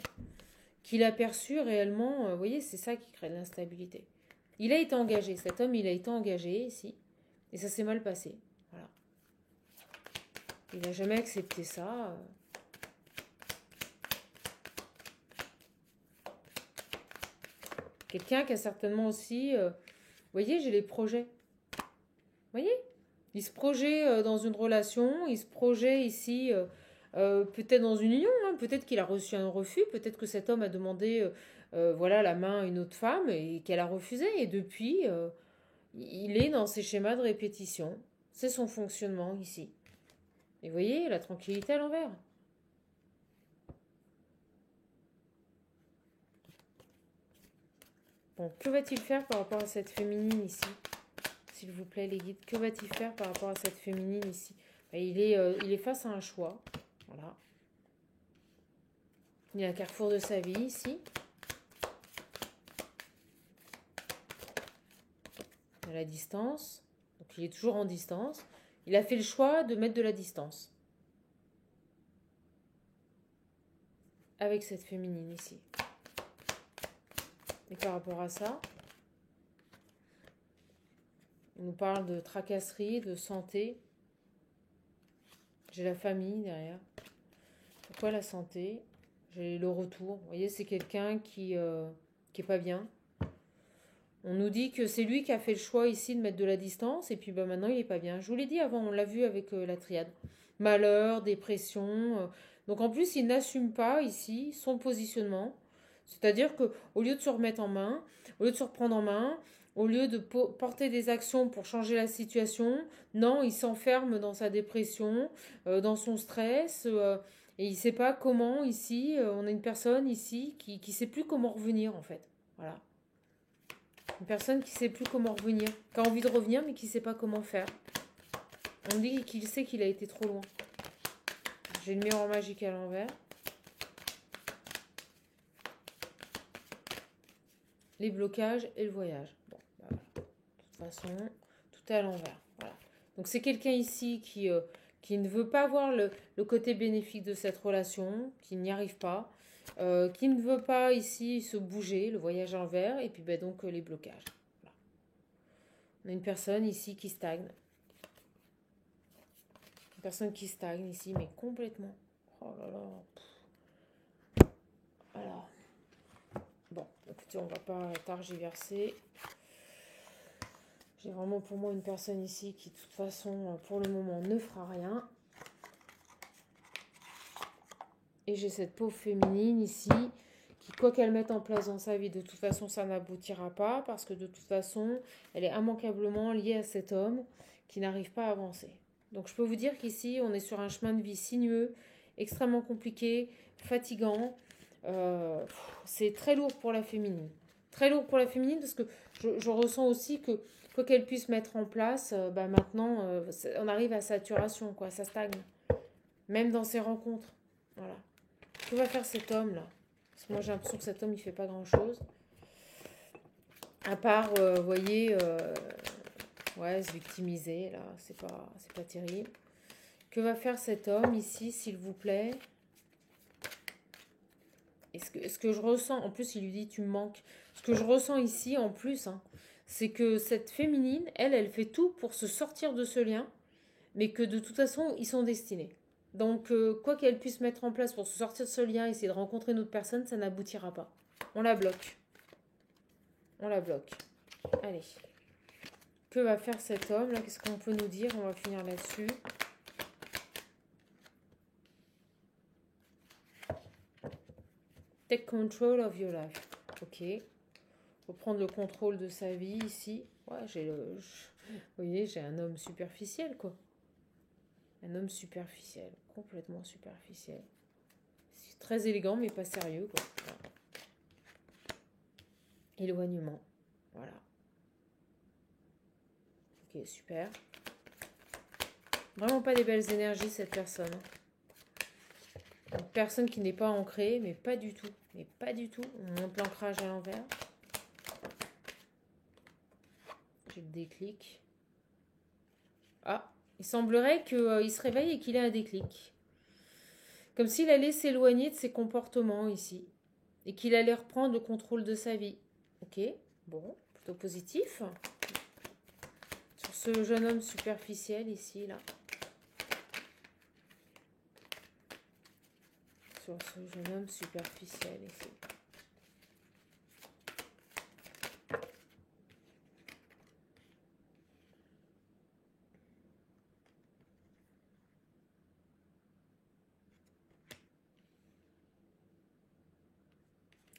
qu'il a perçu réellement. Vous voyez, c'est ça qui crée de l'instabilité. Il a été engagé, cet homme, il a été engagé ici, et ça s'est mal passé. Voilà. Il n'a jamais accepté ça. Quelqu'un qui a certainement aussi... vous voyez, j'ai les projets. Vous voyez? Il se projette dans une relation, il se projette ici, peut-être dans une union, hein, peut-être qu'il a reçu un refus, peut-être que cet homme a demandé voilà, la main à une autre femme et qu'elle a refusé. Et depuis, il est dans ses schémas de répétition. C'est son fonctionnement ici. Et vous voyez, la tranquillité à l'envers. Bon, que va-t-il faire par rapport à cette féminine ici? S'il vous plaît, les guides, que va-t-il faire par rapport à cette féminine ici? Il est face à un choix. Voilà. Il est à un carrefour de sa vie ici. À la distance. Donc il est toujours en distance. Il a fait le choix de mettre de la distance. Avec cette féminine ici. Et par rapport à ça, on nous parle de tracasserie, de santé. J'ai la famille derrière. Pourquoi la santé? J'ai le retour. Vous voyez, c'est quelqu'un qui est pas bien. On nous dit que c'est lui qui a fait le choix ici de mettre de la distance. Et puis maintenant, il est pas bien. Je vous l'ai dit avant, on l'a vu avec la triade. Malheur, dépression. Donc en plus, il n'assume pas ici son positionnement. C'est-à-dire qu'au lieu de se remettre en main, au lieu de se reprendre en main, au lieu de porter des actions pour changer la situation, non, il s'enferme dans sa dépression, dans son stress, et il ne sait pas comment ici, on a une personne ici qui ne sait plus comment revenir en fait. Voilà. Une personne qui ne sait plus comment revenir, qui a envie de revenir mais qui ne sait pas comment faire. On dit qu'il sait qu'il a été trop loin. J'ai le miroir magique à l'envers. Les blocages et le voyage. Bon, bah voilà. De toute façon, tout est à l'envers. Voilà. Donc c'est quelqu'un ici qui ne veut pas voir le côté bénéfique de cette relation, qui n'y arrive pas, qui ne veut pas ici se bouger, le voyage à l'envers, et puis bah, donc les blocages. Voilà. On a une personne ici qui stagne. Une personne qui stagne ici, mais complètement. Oh là là. Alors. Bon, écoutez, on ne va pas targiverser. J'ai vraiment pour moi une personne ici qui, de toute façon, pour le moment, ne fera rien. Et j'ai cette pauvre féminine ici Quoi qu'elle mette en place dans sa vie, de toute façon, ça n'aboutira pas parce que de toute façon, elle est immanquablement liée à cet homme qui n'arrive pas à avancer. Donc je peux vous dire qu'ici, on est sur un chemin de vie sinueux, extrêmement compliqué, fatigant. C'est très lourd pour la féminine. Très lourd pour la féminine parce que je ressens aussi que quoi qu'elle puisse mettre en place, maintenant, on arrive à saturation, quoi, ça stagne. Même dans ses rencontres. Voilà. Que va faire cet homme-là? Parce que moi, j'ai l'impression que cet homme, il fait pas grand-chose. À part, vous voyez, ouais, se victimiser, là, c'est pas terrible. Que va faire cet homme ici, s'il vous plaît? Et ce que je ressens, en plus, il lui dit, tu me manques. Ce que je ressens ici, en plus, hein, c'est que cette féminine, elle fait tout pour se sortir de ce lien, mais que de toute façon, ils sont destinés. Donc, quoi qu'elle puisse mettre en place pour se sortir de ce lien, essayer de rencontrer une autre personne, ça n'aboutira pas. On la bloque. On la bloque. Allez. Que va faire cet homme là? Qu'est-ce qu'on peut nous dire? On va finir là-dessus. Take control of your life. Ok. Faut prendre le contrôle de sa vie ici. Ouais, vous voyez, j'ai un homme superficiel, quoi. Un homme superficiel. Complètement superficiel. C'est très élégant, mais pas sérieux, quoi. Voilà. Éloignement. Voilà. Ok, super. Vraiment pas des belles énergies, cette personne. Une personne qui n'est pas ancrée, mais pas du tout. Mais pas du tout. On monte l'ancrage à l'envers. J'ai le déclic. Ah, il semblerait qu'il se réveille et qu'il ait un déclic. Comme s'il allait s'éloigner de ses comportements ici. Et qu'il allait reprendre le contrôle de sa vie. Ok, bon, plutôt positif. Sur ce jeune homme superficiel ici, là. Sur ce jeune homme superficiel ici.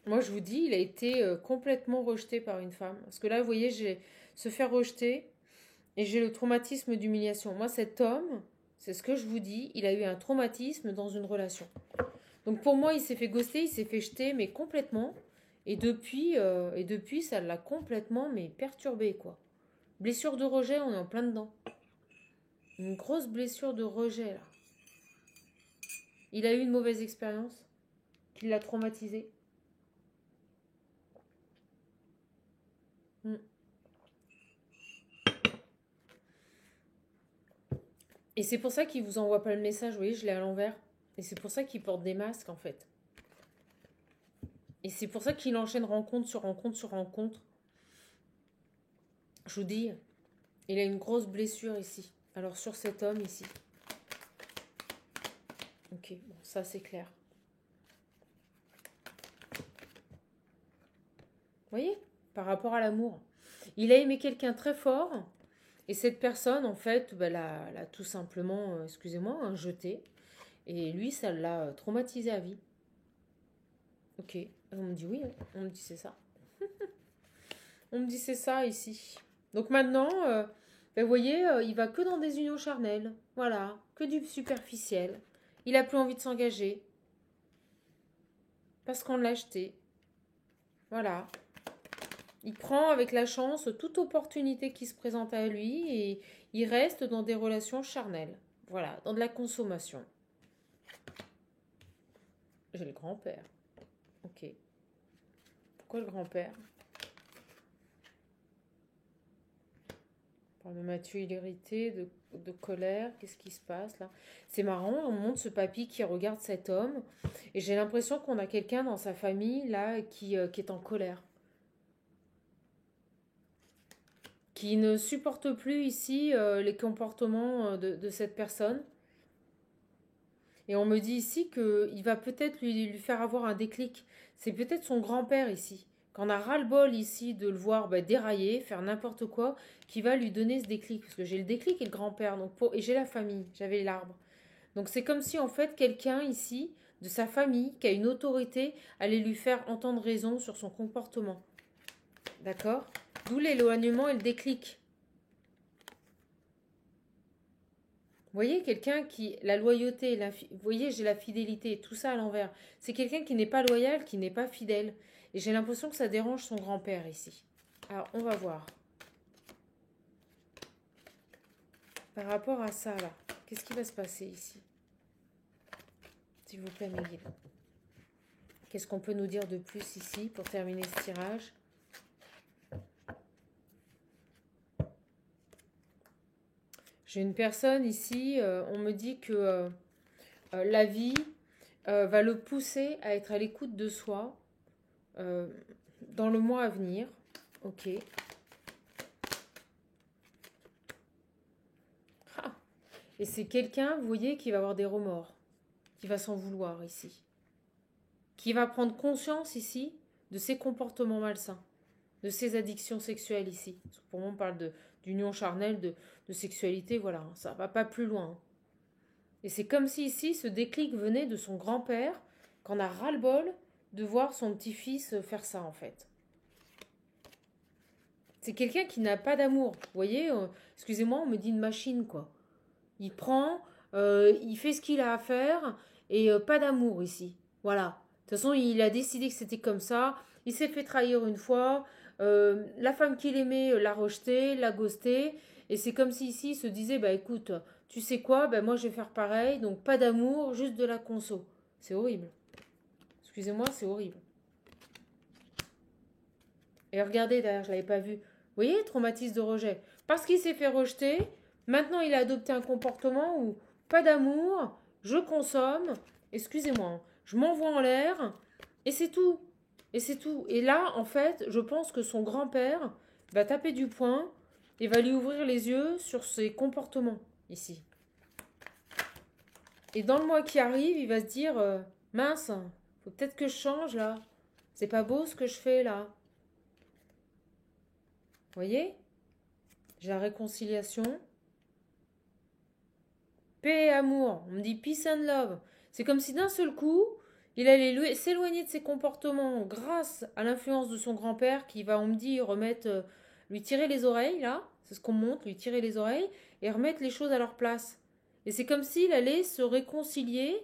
Moi, je vous dis, il a été complètement rejeté par une femme. Parce que là, vous voyez, j'ai se faire rejeter et j'ai le traumatisme d'humiliation. Moi, cet homme, c'est ce que je vous dis, il a eu un traumatisme dans une relation. Donc pour moi, il s'est fait ghoster, il s'est fait jeter, mais complètement. Et depuis, ça l'a complètement mais perturbé, quoi. Blessure de rejet, on est en plein dedans. Une grosse blessure de rejet, là. Il a eu une mauvaise expérience qui l'a traumatisé. Et c'est pour ça qu'il vous envoie pas le message, vous voyez, je l'ai à l'envers. Et c'est pour ça qu'il porte des masques, en fait. Et c'est pour ça qu'il enchaîne rencontre sur rencontre sur rencontre. Je vous dis, il a une grosse blessure ici. Alors sur cet homme ici. Ok, bon, ça c'est clair. Vous voyez, par rapport à l'amour. Il a aimé quelqu'un très fort. Et cette personne, en fait, l'a tout simplement, excusez-moi, jeté. Et lui, ça l'a traumatisé à vie. Ok, on me dit oui, hein. On me dit c'est ça. On me dit c'est ça ici. Donc maintenant, vous voyez, il va que dans des unions charnelles. Voilà, que du superficiel. Il a plus envie de s'engager. Parce qu'on l'a acheté. Voilà. Il prend avec la chance toute opportunité qui se présente à lui et il reste dans des relations charnelles. Voilà, dans de la consommation. J'ai le grand-père. Ok. Pourquoi le grand-père? Le Mathieu, il est irrité, de colère. Qu'est-ce qui se passe là? C'est marrant, on montre ce papy qui regarde cet homme. Et j'ai l'impression qu'on a quelqu'un dans sa famille là qui est en colère. Qui ne supporte plus ici les comportements de cette personne. Et on me dit ici qu'il va peut-être lui faire avoir un déclic. C'est peut-être son grand-père ici. Qu'on a ras-le-bol ici de le voir dérailler, faire n'importe quoi, qui va lui donner ce déclic. Parce que j'ai le déclic et le grand-père. Et j'ai la famille, j'avais l'arbre. Donc c'est comme si en fait quelqu'un ici, de sa famille, qui a une autorité, allait lui faire entendre raison sur son comportement. D'accord? D'où l'éloignement et le déclic. Vous voyez, quelqu'un qui... La loyauté, vous voyez, j'ai la fidélité, tout ça à l'envers. C'est quelqu'un qui n'est pas loyal, qui n'est pas fidèle. Et j'ai l'impression que ça dérange son grand-père ici. Alors, on va voir. Par rapport à ça, là, qu'est-ce qui va se passer ici? S'il vous plaît, mes guides. Qu'est-ce qu'on peut nous dire de plus ici pour terminer ce tirage? J'ai une personne ici, on me dit que la vie va le pousser à être à l'écoute de soi dans le mois à venir. Ok. Ah. Et c'est quelqu'un, vous voyez, qui va avoir des remords, qui va s'en vouloir ici, qui va prendre conscience ici de ses comportements malsains, de ses addictions sexuelles ici. Pour moi, on parle d'union charnelle, de sexualité, voilà, ça va pas plus loin. Et c'est comme si ici, ce déclic venait de son grand-père, qu'on a ras-le-bol de voir son petit-fils faire ça, en fait. C'est quelqu'un qui n'a pas d'amour. Vous voyez, excusez-moi, on me dit une machine, quoi. Il prend, il fait ce qu'il a à faire, et pas d'amour ici. Voilà. De toute façon, il a décidé que c'était comme ça. Il s'est fait trahir une fois. La femme qu'il aimait l'a rejeté, l'a ghosté. Et c'est comme si ici, il se disait, bah écoute, tu sais quoi, bah moi je vais faire pareil. Donc pas d'amour, juste de la conso. C'est horrible. Excusez-moi, c'est horrible. Et regardez, d'ailleurs, je ne l'avais pas vu. Vous voyez, traumatisme de rejet. Parce qu'il s'est fait rejeter, maintenant il a adopté un comportement où pas d'amour, je consomme, excusez-moi, je m'envoie en l'air, et c'est tout. Et c'est tout. Et là, en fait, je pense que son grand-père va taper du poing et va lui ouvrir les yeux sur ses comportements, ici. Et dans le mois qui arrive, il va se dire, mince, faut peut-être que je change, là. C'est pas beau ce que je fais, là. Vous voyez? J'ai la réconciliation. Paix et amour. On me dit peace and love. C'est comme si d'un seul coup, il allait s'éloigner de ses comportements grâce à l'influence de son grand-père qui va, on me dit, remettre, lui tirer les oreilles, là. C'est ce qu'on montre, lui tirer les oreilles et remettre les choses à leur place. Et c'est comme s'il allait se réconcilier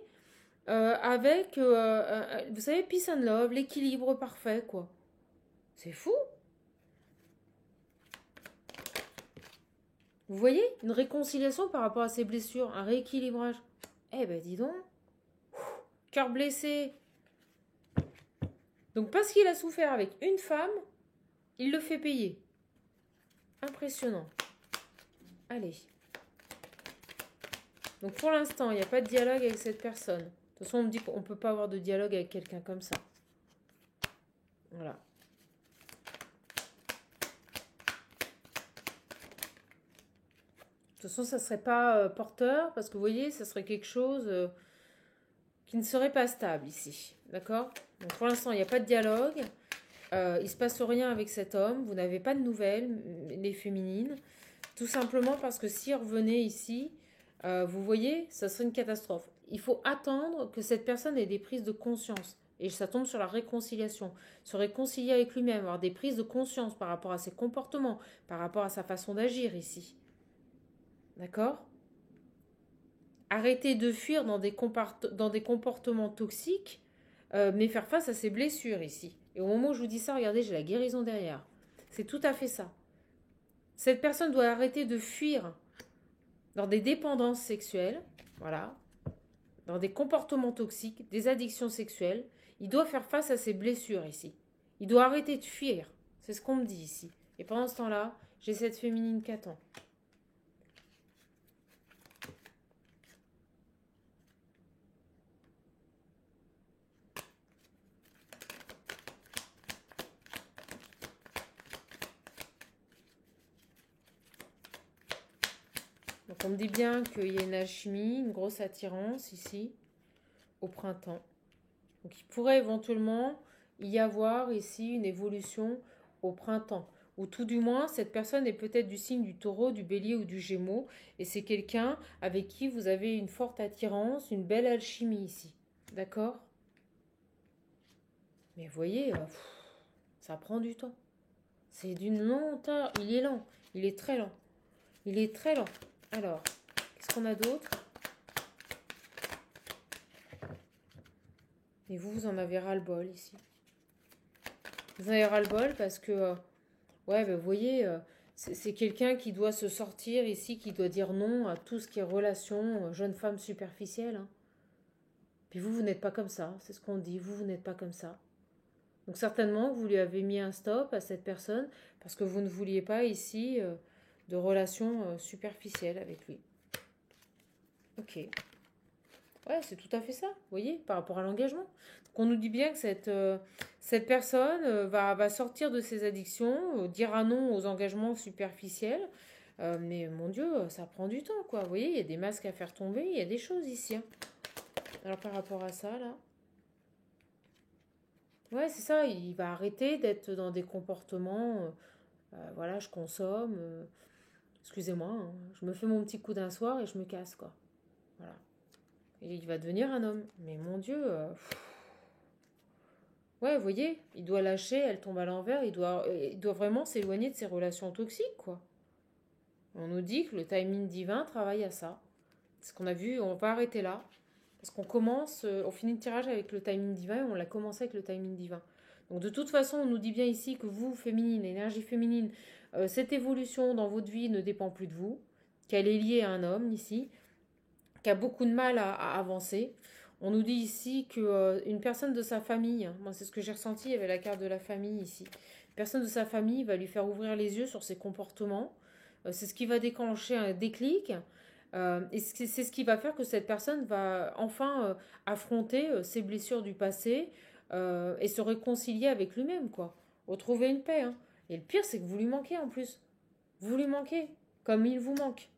avec, vous savez, peace and love, l'équilibre parfait, quoi. C'est fou. Vous voyez, une réconciliation par rapport à ses blessures, un rééquilibrage. Eh ben dis donc, cœur blessé. Donc parce qu'il a souffert avec une femme, il le fait payer. Impressionnant. Allez. Donc pour l'instant, il n'y a pas de dialogue avec cette personne. De toute façon, on me dit qu'on ne peut pas avoir de dialogue avec quelqu'un comme ça. Voilà. De toute façon, ça ne serait pas porteur, parce que vous voyez, ça serait quelque chose qui ne serait pas stable ici. D'accord? Donc pour l'instant, il n'y a pas de dialogue. Il ne se passe rien avec cet homme. Vous n'avez pas de nouvelles, les féminines. Tout simplement parce que s'il revenait ici, vous voyez, ça serait une catastrophe. Il faut attendre que cette personne ait des prises de conscience. Et ça tombe sur la réconciliation. Se réconcilier avec lui-même, avoir des prises de conscience par rapport à ses comportements, par rapport à sa façon d'agir ici. D'accord? Arrêter de fuir dans des comportements toxiques, mais faire face à ses blessures ici. Et au moment où je vous dis ça, regardez, j'ai la guérison derrière. C'est tout à fait ça. Cette personne doit arrêter de fuir dans des dépendances sexuelles, voilà, dans des comportements toxiques, des addictions sexuelles. Il doit faire face à ses blessures ici. Il doit arrêter de fuir. C'est ce qu'on me dit ici. Et pendant ce temps-là, j'ai cette féminine qui attend. Donc on me dit bien qu'il y a une alchimie, une grosse attirance ici, au printemps. Donc il pourrait éventuellement y avoir ici une évolution au printemps. Ou tout du moins, cette personne est peut-être du signe du taureau, du bélier ou du gémeaux. Et c'est quelqu'un avec qui vous avez une forte attirance, une belle alchimie ici. D'accord? Mais vous voyez, ça prend du temps. C'est d'une lenteur. Il est lent. Il est très lent. Il est très lent. Alors, qu'est-ce qu'on a d'autre? Et vous, vous en avez ras-le-bol ici. Vous en avez ras-le-bol parce que, ouais, vous voyez, c'est quelqu'un qui doit se sortir ici, qui doit dire non à tout ce qui est relation jeune femme superficielle. Hein. Puis vous, vous n'êtes pas comme ça. C'est ce qu'on dit. Vous, vous n'êtes pas comme ça. Donc certainement, vous lui avez mis un stop à cette personne parce que vous ne vouliez pas ici de relation superficielle avec lui. Ok. Ouais, c'est tout à fait ça, vous voyez, par rapport à l'engagement. Donc on nous dit bien que cette personne va sortir de ses addictions, dira non aux engagements superficiels. Mais mon Dieu, ça prend du temps, quoi. Vous voyez, il y a des masques à faire tomber, il y a des choses ici. Hein. Alors par rapport à ça, là. Ouais, c'est ça, il va arrêter d'être dans des comportements. Voilà, je consomme. Excusez-moi, hein, je me fais mon petit coup d'un soir et je me casse, quoi. Voilà. Et il va devenir un homme. Mais mon Dieu. Ouais, vous voyez, il doit lâcher, elle tombe à l'envers, il doit vraiment s'éloigner de ses relations toxiques, quoi. On nous dit que le timing divin travaille à ça. C'est ce qu'on a vu, on va arrêter là. Parce qu'on commence, on finit le tirage avec le timing divin et on l'a commencé avec le timing divin. Donc de toute façon, on nous dit bien ici que vous, féminine, énergie féminine, cette évolution dans votre vie ne dépend plus de vous, qu'elle est liée à un homme ici, qui a beaucoup de mal à avancer. On nous dit ici qu'une personne de sa famille, moi c'est ce que j'ai ressenti, il y avait la carte de la famille ici, une personne de sa famille va lui faire ouvrir les yeux sur ses comportements, c'est ce qui va déclencher un déclic, et c'est ce qui va faire que cette personne va enfin affronter ses blessures du passé et se réconcilier avec lui-même, quoi. Retrouver une paix. Hein. Et le pire, c'est que vous lui manquez en plus. Vous lui manquez, comme il vous manque.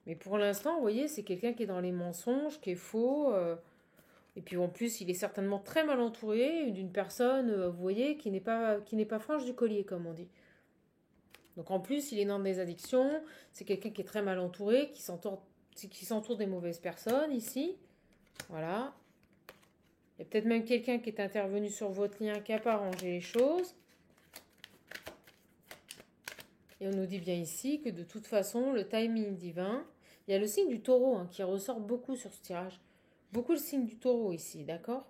Mais pour l'instant, vous voyez, c'est quelqu'un qui est dans les mensonges, qui est faux. Et puis en plus, il est certainement très mal entouré d'une personne, vous voyez, qui n'est pas franche du collier, comme on dit. Donc en plus, il est dans des addictions. C'est quelqu'un qui est très mal entouré, qui s'entoure des mauvaises personnes ici. Voilà. Il y a peut-être même quelqu'un qui est intervenu sur votre lien, qui n'a pas arrangé les choses. Et on nous dit bien ici que de toute façon, le timing divin, il y a le signe du taureau hein, qui ressort beaucoup sur ce tirage. Beaucoup le signe du taureau ici, d'accord?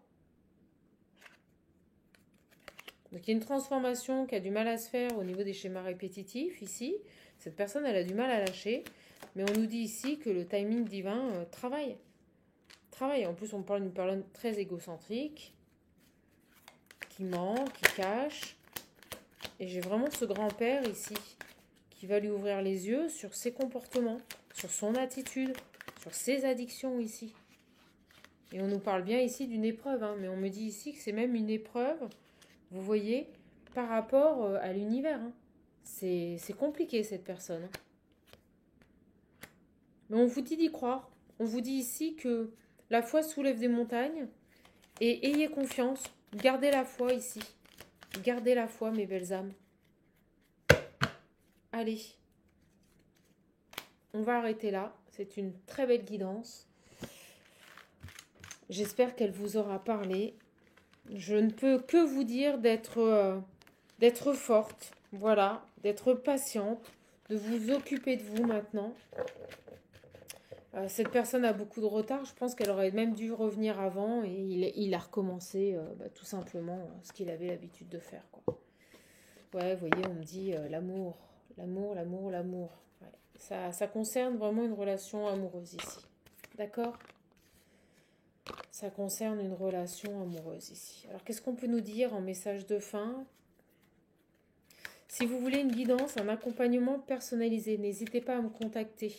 Donc il y a une transformation qui a du mal à se faire au niveau des schémas répétitifs ici. Cette personne, elle a du mal à lâcher. Mais on nous dit ici que le timing divin travaille. Travaille. En plus, on parle d'une personne très égocentrique, qui ment, qui cache. Et j'ai vraiment ce grand-père ici qui va lui ouvrir les yeux sur ses comportements, sur son attitude, sur ses addictions ici. Et on nous parle bien ici d'une épreuve, hein, mais on me dit ici que c'est même une épreuve, vous voyez, par rapport à l'univers. Hein. C'est compliqué cette personne. Hein. Mais on vous dit d'y croire. On vous dit ici que la foi soulève des montagnes et ayez confiance. Gardez la foi ici. Gardez la foi, mes belles âmes. Allez, on va arrêter là. C'est une très belle guidance. J'espère qu'elle vous aura parlé. Je ne peux que vous dire d'être forte, voilà, d'être patiente, de vous occuper de vous maintenant. Cette personne a beaucoup de retard. Je pense qu'elle aurait même dû revenir avant et il a recommencé tout simplement ce qu'il avait l'habitude de faire. Quoi. Ouais, vous voyez, on me dit l'amour. Ouais. Ça concerne vraiment une relation amoureuse ici. D'accord ? Ça concerne une relation amoureuse ici. Alors, qu'est-ce qu'on peut nous dire en message de fin ? Si vous voulez une guidance, un accompagnement personnalisé, n'hésitez pas à me contacter.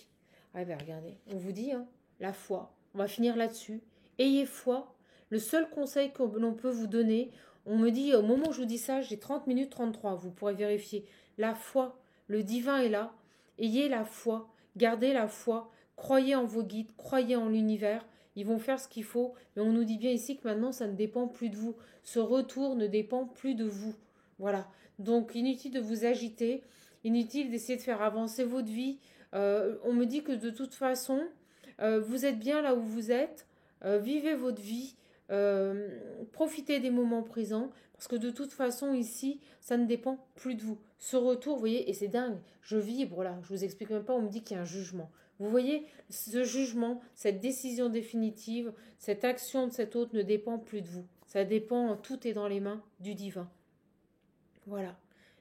Ah ben regardez, on vous dit, hein, la foi. On va finir là-dessus. Ayez foi. Le seul conseil que l'on peut vous donner, on me dit, au moment où je vous dis ça, j'ai 30 minutes 33. Vous pourrez vérifier. La foi, le divin est là. Ayez la foi. Gardez la foi. Croyez en vos guides. Croyez en l'univers. Ils vont faire ce qu'il faut. Mais on nous dit bien ici que maintenant, ça ne dépend plus de vous. Ce retour ne dépend plus de vous. Voilà. Donc, inutile de vous agiter. Inutile d'essayer de faire avancer votre vie. On me dit que de toute façon, vous êtes bien là où vous êtes. Vivez votre vie. Profitez des moments présents. Parce que de toute façon, ici, ça ne dépend plus de vous. Ce retour, vous voyez, et c'est dingue. Je vibre là. Je vous explique même pas. On me dit qu'il y a un jugement. Vous voyez, ce jugement, cette décision définitive, cette action de cet autre ne dépend plus de vous. Ça dépend, tout est dans les mains du divin. Voilà.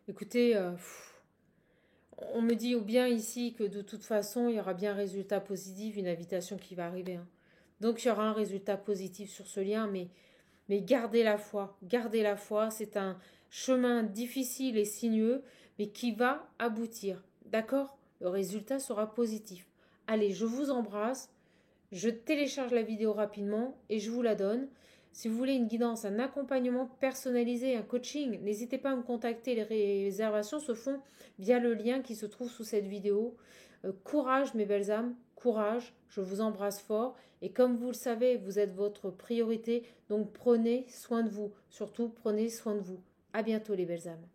Écoutez, on me dit ou bien ici que de toute façon, il y aura bien un résultat positif, une invitation qui va arriver, hein. Donc il y aura un résultat positif sur ce lien, mais gardez la foi. Gardez la foi, c'est un chemin difficile et sinueux, mais qui va aboutir. D'accord? Le résultat sera positif. Allez, je vous embrasse. Je télécharge la vidéo rapidement et je vous la donne. Si vous voulez une guidance, un accompagnement personnalisé, un coaching, n'hésitez pas à me contacter. Les réservations se font via le lien qui se trouve sous cette vidéo. Courage mes belles âmes, courage, je vous embrasse fort. Et comme vous le savez, vous êtes votre priorité, donc prenez soin de vous. Surtout, prenez soin de vous. À bientôt les belles âmes.